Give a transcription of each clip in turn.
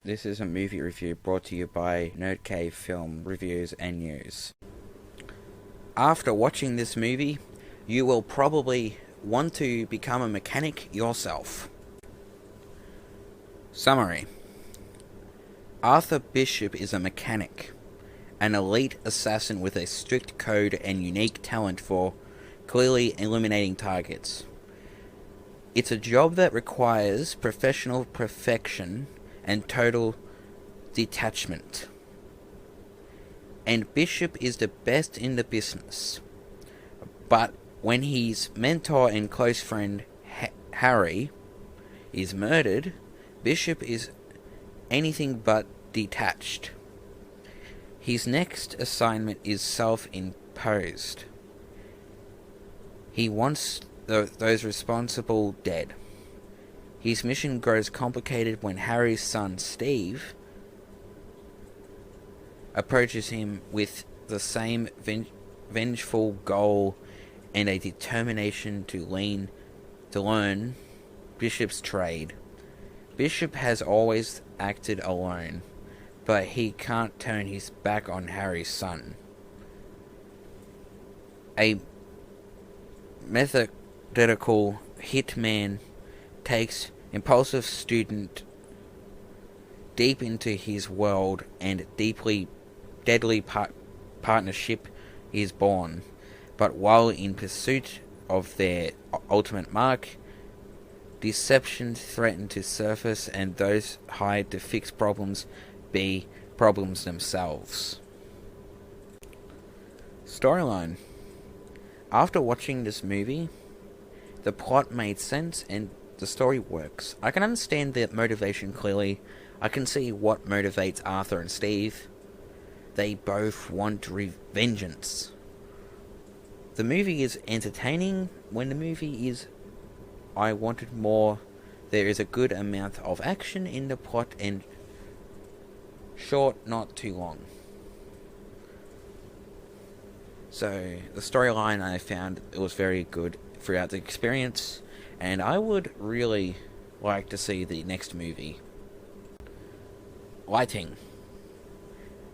This is a movie review brought to you by Nerd Cave Film Reviews and News. After watching this movie, you will probably want to become a mechanic yourself. Summary: Arthur Bishop is a mechanic, an elite assassin with a strict code and unique talent for clearly eliminating targets. It's a job that requires professional perfection and total detachment. And Bishop is the best in the business. But when his mentor and close friend Harry is murdered, Bishop is anything but detached. His next assignment is self-imposed. He wants those responsible dead. His mission grows complicated when Harry's son Steve approaches him with the same vengeful goal and a determination to learn Bishop's trade. Bishop has always acted alone, but he can't turn his back on Harry's son. A methodical hitman takes impulsive student deep into his world, and deadly partnership is born. But while in pursuit of their ultimate mark, deceptions threaten to surface, and those hired to fix problems be problems themselves. Storyline: After watching this movie, the plot made sense and the story works. I can understand the motivation clearly. I can see what motivates Arthur and Steve. They both want vengeance. The movie is entertaining. When the movie is I wanted more, there is a good amount of action in the plot and short, not too long. So the storyline, I found it was very good throughout the experience, and I would really like to see the next movie. Lighting.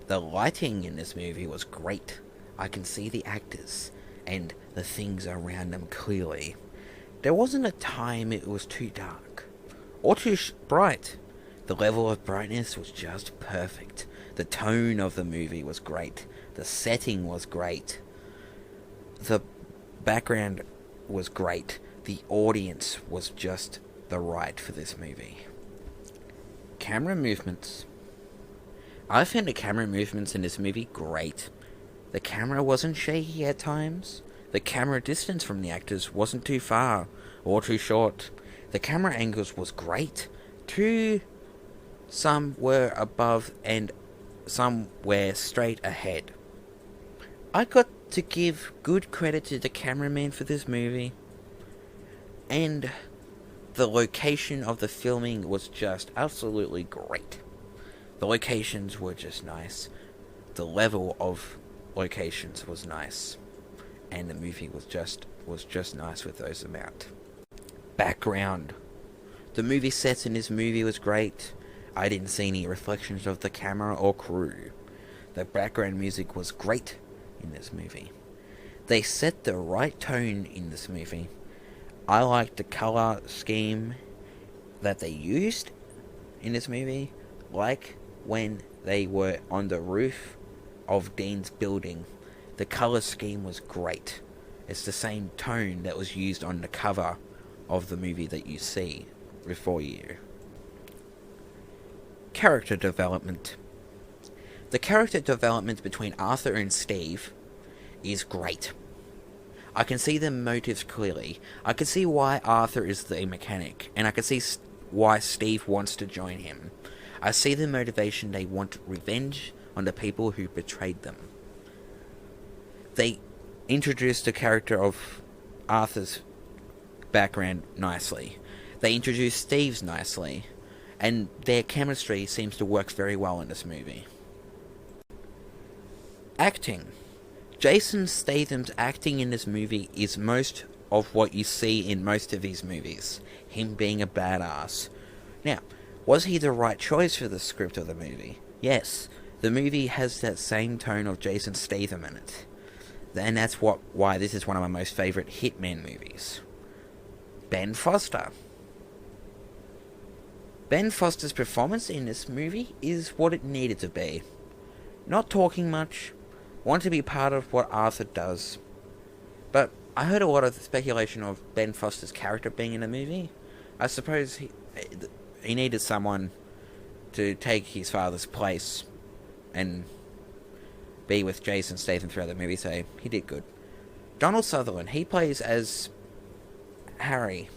The lighting in this movie was great. I can see the actors and the things around them clearly. There wasn't a time it was too dark or too bright. The level of brightness was just perfect. The tone of the movie was great. The setting was great. The background was great. The audience was just the right for this movie. Camera movements. I found the camera movements in this movie great. The camera wasn't shaky at times. The camera distance from the actors wasn't too far or too short. The camera angles was great. Some were above and some were straight ahead. I got to give good credit to the cameraman for this movie. And the location of the filming was just absolutely great. The locations were just nice. The level of locations was nice. And the movie was just nice with those amount. Background. The movie set in this movie was great. I didn't see any reflections of the camera or crew. The background music was great in this movie. They set the right tone in this movie. I liked the color scheme that they used in this movie, like when they were on the roof of Dean's building. The color scheme was great. It's the same tone that was used on the cover of the movie that you see before you. Character development. The character development between Arthur and Steve is great. I can see the motives clearly. I can see why Arthur is the mechanic, and I can see why Steve wants to join him. I see the motivation. They want revenge on the people who betrayed them. They introduced the character of Arthur's background nicely. They introduced Steve's nicely. And their chemistry seems to work very well in this movie. Acting. Jason Statham's acting in this movie is most of what you see in most of his movies. Him being a badass. Now, Was he the right choice for the script of the movie? Yes. The movie has that same tone of Jason Statham in it. And that's why this is one of my most favourite Hitman movies. Ben Foster. Ben Foster's performance in this movie is what it needed to be. Not talking much, want to be part of what Arthur does. But I heard a lot of speculation of Ben Foster's character being in the movie. I suppose he needed someone to take his father's place and be with Jason Statham throughout the movie, so he did good. Donald Sutherland, he plays as Harry,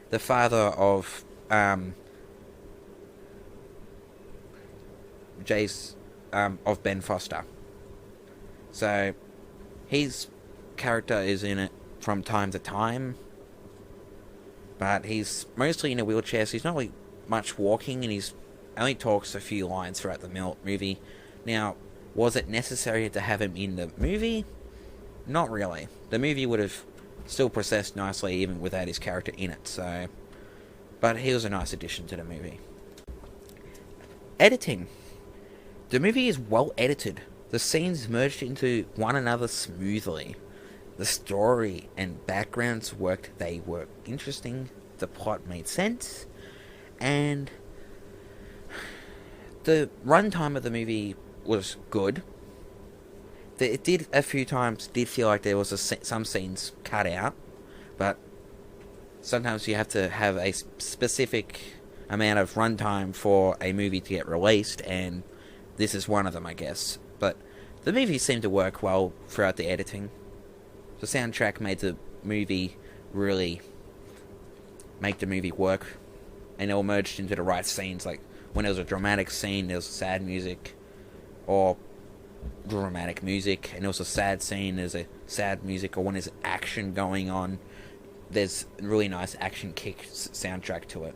the father of of Ben Foster. So his character is in it from time to time, but he's mostly in a wheelchair, so he's not really much walking, and he's only talks a few lines throughout the movie. Now, was it necessary to have him in the movie? Not really. The movie would have still processed nicely even without his character in it, so... But he was a nice addition to the movie. Editing. The movie is well edited. The scenes merged into one another smoothly. The story and backgrounds worked. They were interesting. The plot made sense. And the runtime of the movie was good. It did a few times did feel like there was some scenes cut out, but sometimes you have to have a specific amount of runtime for a movie to get released, and this is one of them, I guess. But the movie seemed to work well throughout the editing. The soundtrack made the movie really make the movie work, and it all merged into the right scenes. Like when there was a dramatic scene, there was sad music, or dramatic music, and there was a sad scene, there's a sad music, or when there's action going on, there's a really nice action kick soundtrack to it.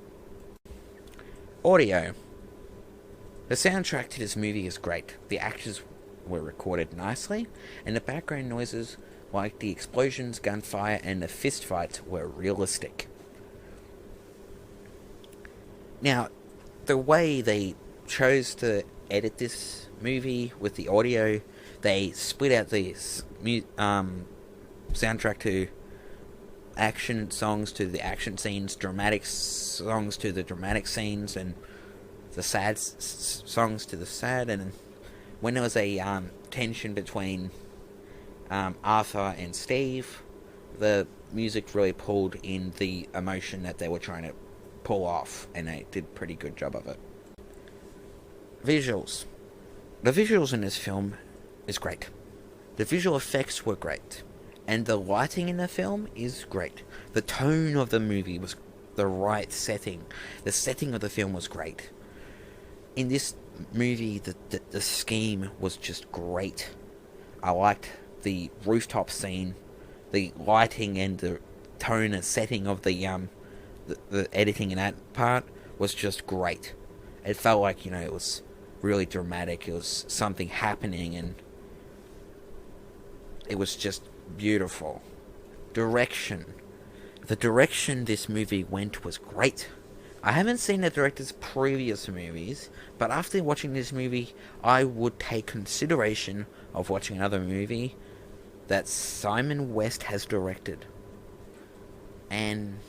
Audio. The soundtrack to this movie is great. The actors were recorded nicely, and the background noises, like the explosions, gunfire, and the fist fights, were realistic. Now, the way they chose to edit this movie with the audio, they split out the soundtrack to action songs to the action scenes, dramatic songs to the dramatic scenes, and the sad songs to the sad. And when there was a tension between Arthur and Steve, the music really pulled in the emotion that they were trying to pull off, and they did a pretty good job of it. Visuals. The visuals in this film is great. The visual effects were great. And the lighting in the film is great. The tone of the movie was the right setting. The setting of the film was great. In this movie, the scheme was just great. I liked the rooftop scene, the lighting and the tone and setting of the editing in that part was just great. It felt like, it was really dramatic. It was something happening, and it was just beautiful. Direction. The direction this movie went was great. I haven't seen the director's previous movies, but after watching this movie, I would take consideration of watching another movie that Simon West has directed. And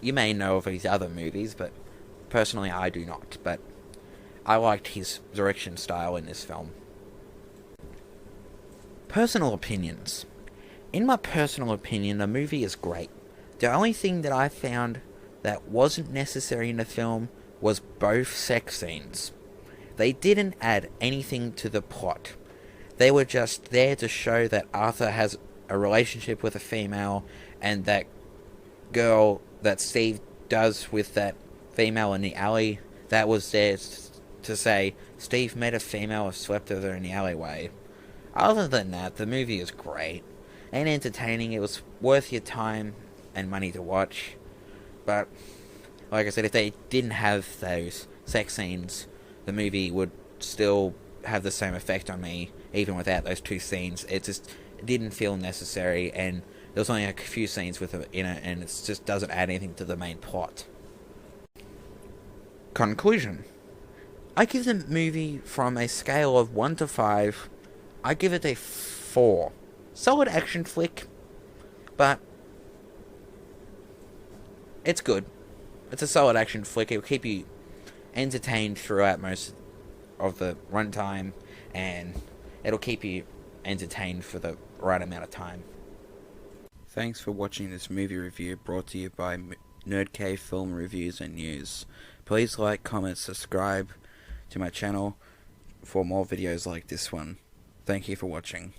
you may know of his other movies, but personally I do not. But I liked his direction style in this film. Personal opinions. In my personal opinion, the movie is great. The only thing that I found that wasn't necessary in the film was both sex scenes. They didn't add anything to the plot. They were just there to show that Arthur has a relationship with a female, and that girl that Steve does with that female in the alley, that was there to say Steve met a female and slept with her in the alleyway. Other than that, the movie is great and entertaining. It was worth your time and money to watch. But like I said, if they didn't have those sex scenes, the movie would still have the same effect on me, even without those two scenes. It didn't feel necessary, and there was only a few scenes with it in it, and it just doesn't add anything to the main plot. Conclusion. I give the movie from a scale of 1 to 5, I give it a 4. Solid action flick, but it's good. It's a solid action flick. It'll keep you entertained throughout most of the runtime, and it'll keep you entertained for the right amount of time. Thanks for watching this movie review brought to you by Nerd Cave Film Reviews and News. Please like, comment, subscribe to my channel for more videos like this one. Thank you for watching.